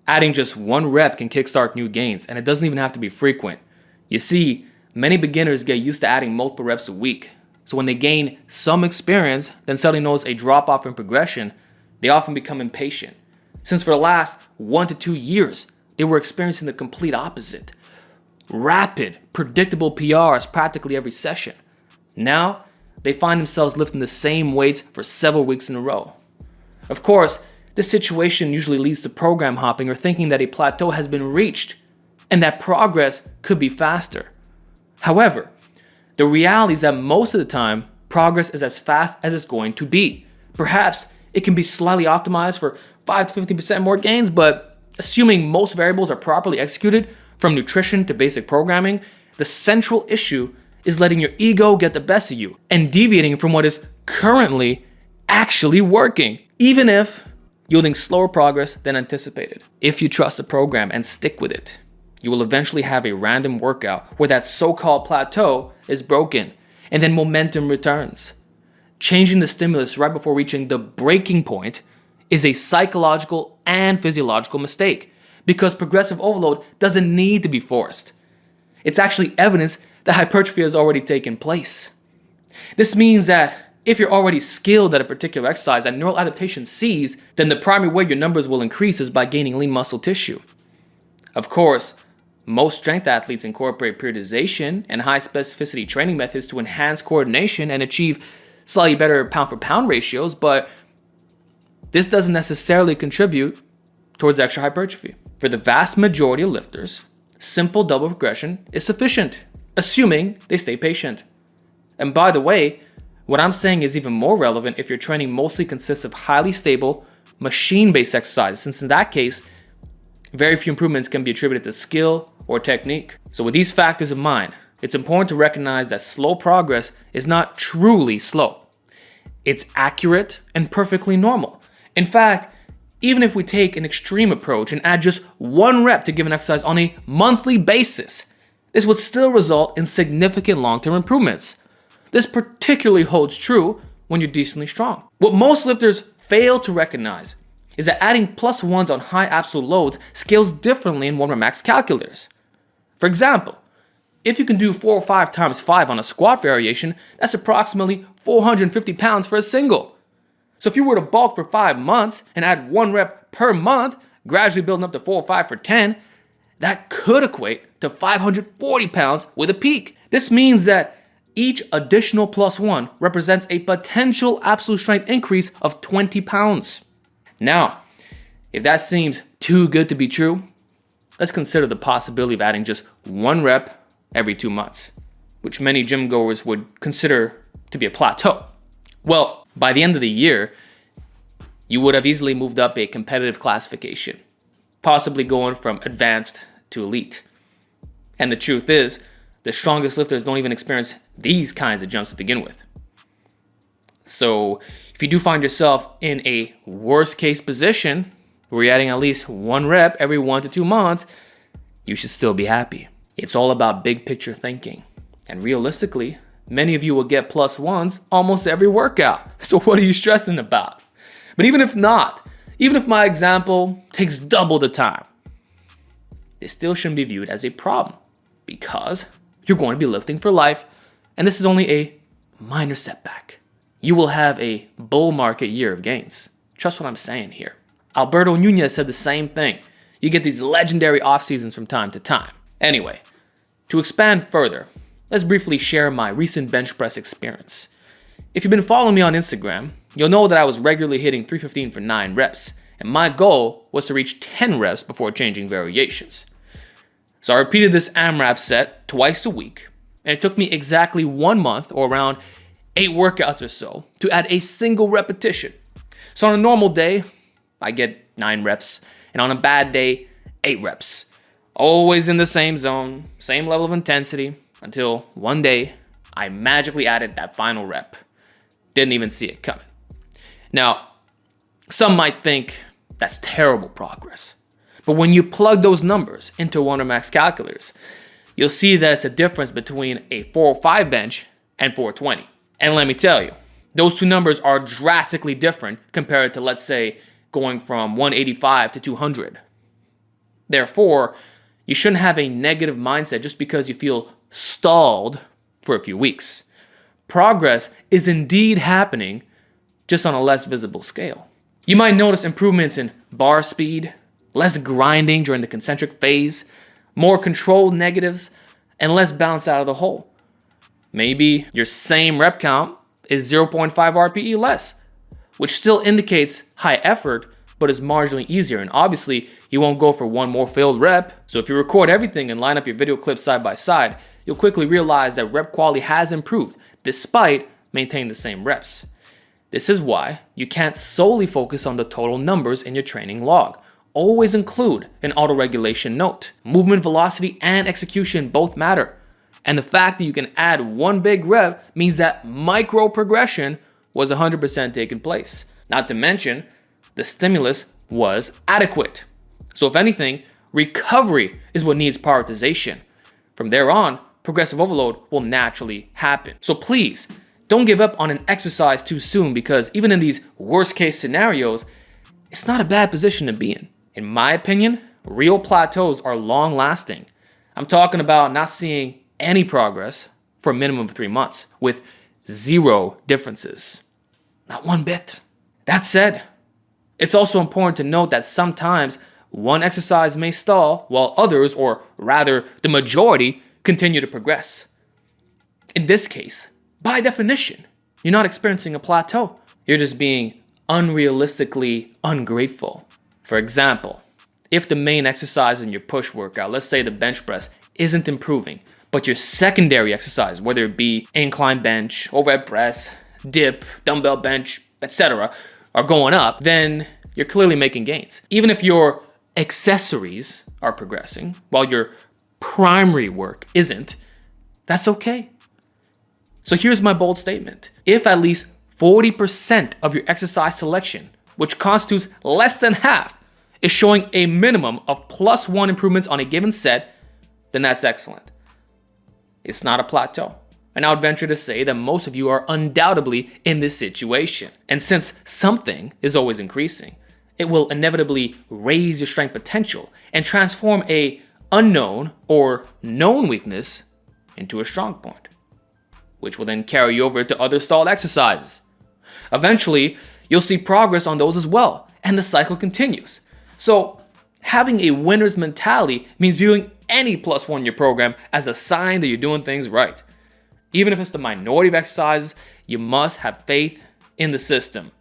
Adding just one rep can kickstart new gains, and it doesn't even have to be frequent. You see, many beginners get used to adding multiple reps a week, so when they gain some experience, then suddenly notice a drop off in progression, they often become impatient. Since for the last 1 to 2 years, they were experiencing the complete opposite. Rapid, predictable PRs practically every session. Now, they find themselves lifting the same weights for several weeks in a row. Of course, this situation usually leads to program hopping or thinking that a plateau has been reached and that progress could be faster. However, the reality is that most of the time, progress is as fast as it's going to be. Perhaps it can be slightly optimized for 5 to 15% more gains, but assuming most variables are properly executed, from nutrition to basic programming, the central issue is letting your ego get the best of you and deviating from what is currently actually working, even if yielding slower progress than anticipated. If you trust the program and stick with it, you will eventually have a random workout where that so-called plateau is broken and then momentum returns. Changing the stimulus right before reaching the breaking point is a psychological and physiological mistake because progressive overload doesn't need to be forced. It's actually evidence that hypertrophy has already taken place. This means that if you're already skilled at a particular exercise and neural adaptation sees, then the primary way your numbers will increase is by gaining lean muscle tissue. Of course, most strength athletes incorporate periodization and high specificity training methods to enhance coordination and achieve slightly better pound for pound ratios, but this doesn't necessarily contribute towards extra hypertrophy. For the vast majority of lifters, simple double progression is sufficient, assuming they stay patient. And by the way, what I'm saying is even more relevant if your training mostly consists of highly stable, machine-based exercises, since in that case, very few improvements can be attributed to skill or technique. So with these factors in mind, it's important to recognize that slow progress is not truly slow. It's accurate and perfectly normal. In fact, even if we take an extreme approach and add just one rep to give an exercise on a monthly basis, this would still result in significant long-term improvements. This particularly holds true when you're decently strong. What most lifters fail to recognize is that adding plus ones on high absolute loads scales differently in 1-rep max calculators. For example, if you can do 4 or 5 times 5 on a squat variation, that's approximately 450 pounds for a single. So if you were to bulk for 5 months and add 1 rep per month, gradually building up to 4 or 5 for 10, that could equate to 540 pounds with a peak. This means that each additional plus one represents a potential absolute strength increase of 20 pounds. Now, if that seems too good to be true, let's consider the possibility of adding just 1 rep every 2 months, which many gym goers would consider to be a plateau. Well, by the end of the year, you would have easily moved up a competitive classification, possibly going from advanced to elite. And the truth is, the strongest lifters don't even experience these kinds of jumps to begin with. So if you do find yourself in a worst case position where you're adding at least 1 rep every 1 to 2 months, you should still be happy. It's all about big picture thinking. And realistically, many of you will get plus ones almost every workout. So what are you stressing about? But even if not, even if my example takes double the time, this still shouldn't be viewed as a problem because you're going to be lifting for life, and this is only a minor setback. You will have a bull market year of gains. Trust what I'm saying here. Alberto Nunez said the same thing. You get these legendary off seasons from time to time. Anyway, to expand further, let's briefly share my recent bench press experience. If you've been following me on Instagram, you'll know that I was regularly hitting 315 for 9 reps, and my goal was to reach 10 reps before changing variations. So I repeated this AMRAP set twice a week, and it took me exactly 1 month, or around 8 workouts or so, to add a single repetition. So on a normal day, I get 9 reps, and on a bad day, 8 reps. Always in the same zone, same level of intensity, until one day, I magically added that final rep. Didn't even see it coming. Now, some might think that's terrible progress. But when you plug those numbers into 1-rep max calculators, you'll see that it's a difference between a 405 bench and 420. And let me tell you, those two numbers are drastically different compared to, let's say, going from 185 to 200. Therefore, you shouldn't have a negative mindset just because you feel stalled for a few weeks. Progress is indeed happening, just on a less visible scale. You might notice improvements in bar speed, less grinding during the concentric phase, more controlled negatives, and less bounce out of the hole. Maybe your same rep count is 0.5 RPE less, which still indicates high effort, but is marginally easier. And obviously, you won't go for one more failed rep. So if you record everything and line up your video clips side by side, you'll quickly realize that rep quality has improved despite maintaining the same reps. This is why you can't solely focus on the total numbers in your training log. Always include an auto-regulation note. Movement velocity and execution both matter. And the fact that you can add one big rep means that micro progression was 100% taking place. Not to mention, the stimulus was adequate. So if anything, recovery is what needs prioritization. From there on, progressive overload will naturally happen. So please, don't give up on an exercise too soon, because even in these worst case scenarios, it's not a bad position to be in. In my opinion, real plateaus are long lasting. I'm talking about not seeing any progress for a minimum of 3 months with zero differences. Not one bit. That said, it's also important to note that sometimes one exercise may stall while others, or rather the majority, continue to progress. In this case, by definition, you're not experiencing a plateau. You're just being unrealistically ungrateful. For example, if the main exercise in your push workout, let's say the bench press, isn't improving, but your secondary exercise, whether it be incline bench, overhead press, dip, dumbbell bench, etc., are going up, then you're clearly making gains. Even if your accessories are progressing while your primary work isn't, that's okay. So here's my bold statement. If at least 40% of your exercise selection, which constitutes less than half, is showing a minimum of +1 improvements on a given set, then that's excellent. It's not a plateau. And I would venture to say that most of you are undoubtedly in this situation. And since something is always increasing, it will inevitably raise your strength potential and transform a unknown or known weakness into a strong point, which will then carry you over to other stalled exercises. Eventually, you'll see progress on those as well, and the cycle continues. So, having a winner's mentality means viewing any +1 in your program as a sign that you're doing things right. Even if it's the minority of exercises, you must have faith in the system.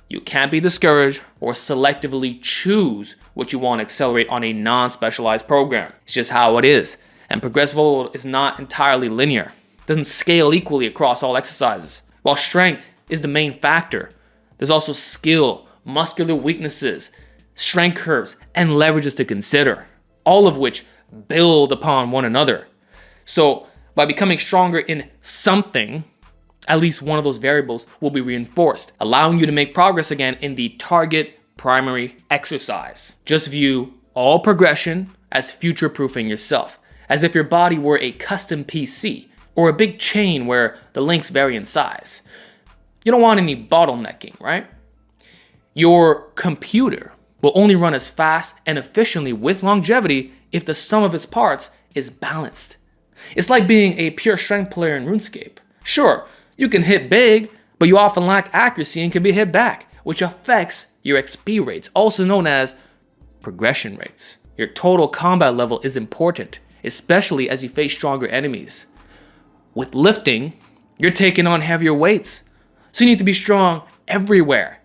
You can't be discouraged or selectively choose what you want to accelerate on a non-specialized program. It's just how it is. And progressive overload is not entirely linear. It doesn't scale equally across all exercises. While strength is the main factor, there's also skill, muscular weaknesses, strength curves, and leverages to consider, all of which build upon one another. So by becoming stronger in something, at least one of those variables will be reinforced, allowing you to make progress again in the target primary exercise. Just view all progression as future-proofing yourself, as if your body were a custom PC or a big chain where the links vary in size. You don't want any bottlenecking, right? Your computer will only run as fast and efficiently with longevity if the sum of its parts is balanced. It's like being a pure strength player in RuneScape. Sure, you can hit big, but you often lack accuracy and can be hit back, which affects your XP rates, also known as progression rates. Your total combat level is important, especially as you face stronger enemies. With lifting, you're taking on heavier weights, so you need to be strong everywhere.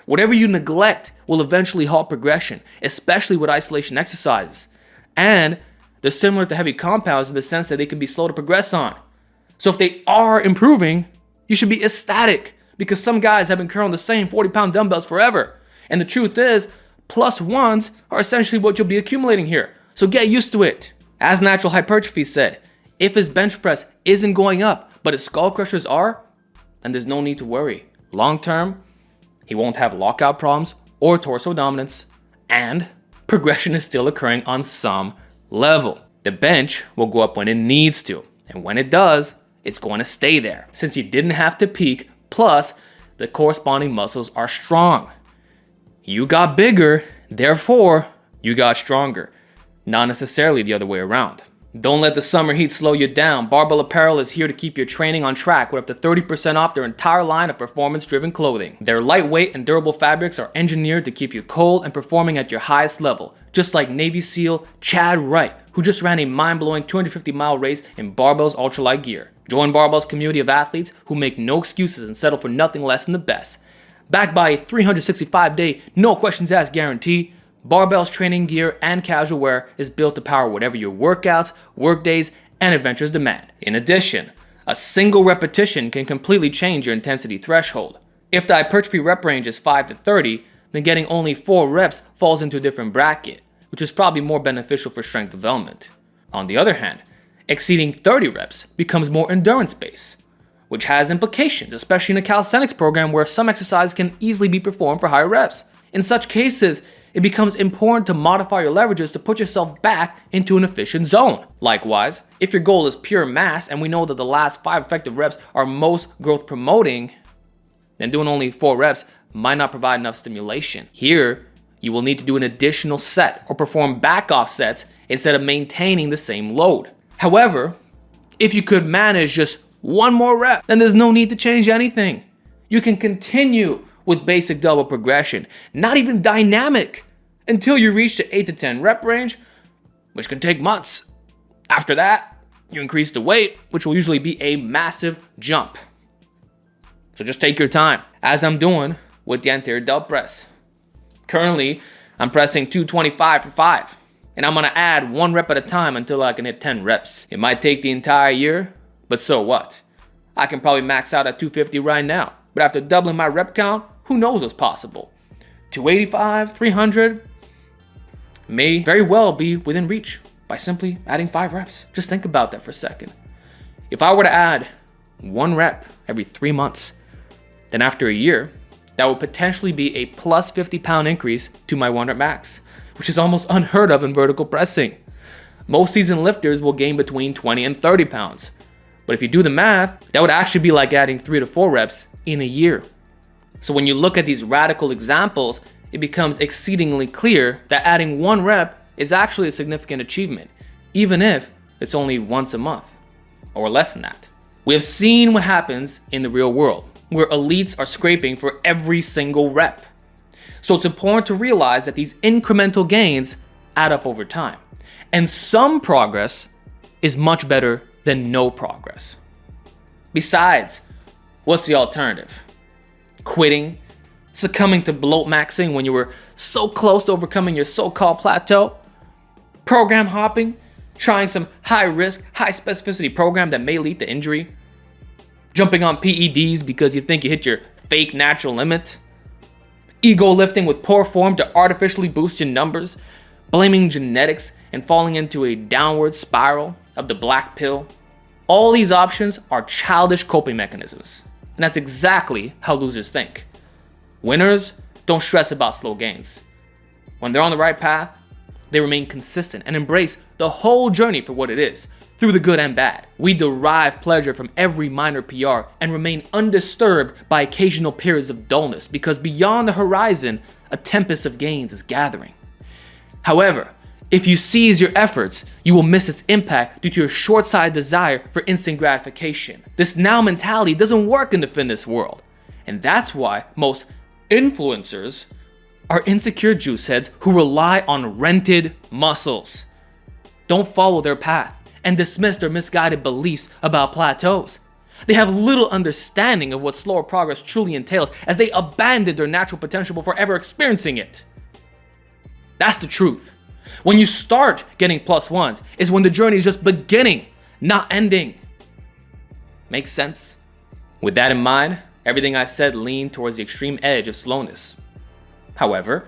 Whatever you neglect will eventually halt progression, especially with isolation exercises. And they're similar to heavy compounds in the sense that they can be slow to progress on. So if they are improving, you should be ecstatic, because some guys have been curling the same 40-pound dumbbells forever. And the truth is, +1s are essentially what you'll be accumulating here. So get used to it. As Natural Hypertrophy said, if his bench press isn't going up, but his skull crushers are, then there's no need to worry. Long term, he won't have lockout problems or torso dominance, and progression is still occurring on some level. The bench will go up when it needs to, and when it does, it's going to stay there, since you didn't have to peak, plus the corresponding muscles are strong. You got bigger, therefore you got stronger, not necessarily the other way around. Don't let the summer heat slow you down. Barbell Apparel is here to keep your training on track with up to 30% off their entire line of performance-driven clothing. Their lightweight and durable fabrics are engineered to keep you cold and performing at your highest level, just like Navy SEAL Chad Wright, who just ran a mind-blowing 250-mile race in Barbell's ultralight gear. Join Barbell's community of athletes who make no excuses and settle for nothing less than the best. Backed by a 365-day, no questions asked guarantee, Barbell's training gear and casual wear is built to power whatever your workouts, workdays, and adventures demand. In addition, a single repetition can completely change your intensity threshold. If the hypertrophy rep range is 5 to 30, then getting only 4 reps falls into a different bracket, which is probably more beneficial for strength development. On the other hand, exceeding 30 reps becomes more endurance-based, which has implications, especially in a calisthenics program where some exercises can easily be performed for higher reps. In such cases, it becomes important to modify your leverages to put yourself back into an efficient zone. Likewise, if your goal is pure mass and we know that the last 5 effective reps are most growth promoting, then doing only 4 reps might not provide enough stimulation. Here, you will need to do an additional set or perform back off sets instead of maintaining the same load. However, if you could manage just 1 more rep, then there's no need to change anything. You can continue with basic double progression, not even dynamic, until you reach the 8 to 10 rep range, which can take months. After that, you increase the weight, which will usually be a massive jump. So just take your time, as I'm doing with the anterior delt press. Currently, I'm pressing 225 for 5, and I'm gonna add 1 rep at a time until I can hit 10 reps. It might take the entire year, but so what? I can probably max out at 250 right now, but after doubling my rep count, who knows what's possible? 285, 300 may very well be within reach by simply adding 5 reps. Just think about that for a second. If I were to add 1 rep every 3 months, then after a year, that would potentially be a plus 50-pound increase to my 1 rep max, which is almost unheard of in vertical pressing. Most seasoned lifters will gain between 20 and 30 pounds. But if you do the math, that would actually be like adding 3 to 4 reps in a year. So when you look at these radical examples, it becomes exceedingly clear that adding 1 rep is actually a significant achievement, even if it's only once a month, or less than that. We have seen what happens in the real world, where elites are scraping for every single rep. So it's important to realize that these incremental gains add up over time. And some progress is much better than no progress. Besides, what's the alternative? Quitting? Succumbing to bloat maxing when you were so close to overcoming your so-called plateau? Program hopping? Trying some high-risk, high-specificity program that may lead to injury? Jumping on PEDs because you think you hit your fake natural limit? Ego lifting with poor form to artificially boost your numbers? Blaming genetics and falling into a downward spiral of the black pill? All these options are childish coping mechanisms. And that's exactly how losers think. Winners don't stress about slow gains. When they're on the right path, they remain consistent and embrace the whole journey for what it is, through the good and bad. We derive pleasure from every minor PR and remain undisturbed by occasional periods of dullness because beyond the horizon, a tempest of gains is gathering. However, if you seize your efforts, you will miss its impact due to your short-sighted desire for instant gratification. This now mentality doesn't work in the fitness world. And that's why most influencers are insecure juice heads who rely on rented muscles. Don't follow their path and dismiss their misguided beliefs about plateaus. They have little understanding of what slower progress truly entails as they abandon their natural potential before ever experiencing it. That's the truth. When you start getting +1s is when the journey is just beginning, not ending. Makes sense? With that in mind, everything I said leaned towards the extreme edge of slowness. However,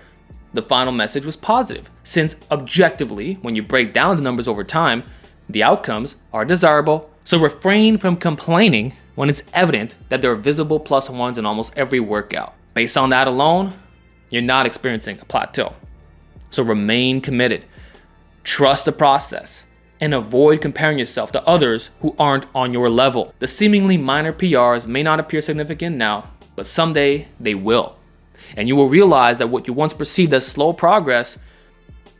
the final message was positive, since objectively, when you break down the numbers over time, the outcomes are desirable. So refrain from complaining when it's evident that there are visible +1s in almost every workout. Based on that alone, you're not experiencing a plateau. So remain committed, trust the process, and avoid comparing yourself to others who aren't on your level. The seemingly minor PRs may not appear significant now, but someday they will. And you will realize that what you once perceived as slow progress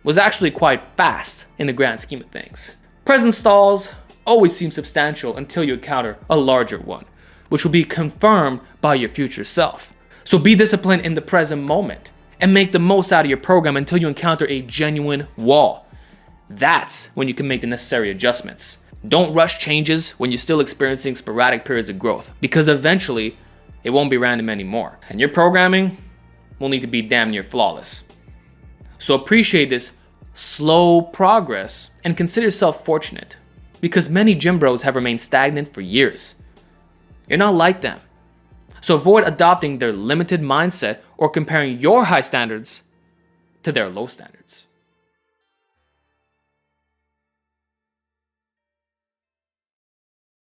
was actually quite fast in the grand scheme of things. Present stalls always seem substantial until you encounter a larger one, which will be confirmed by your future self. So be disciplined in the present moment and make the most out of your program until you encounter a genuine wall. That's when you can make the necessary adjustments. Don't rush changes when you're still experiencing sporadic periods of growth, because eventually it won't be random anymore, and your programming will need to be damn near flawless. So appreciate this slow progress and consider yourself fortunate, because many gym bros have remained stagnant for years. You're not like them. So avoid adopting their limited mindset or comparing your high standards to their low standards.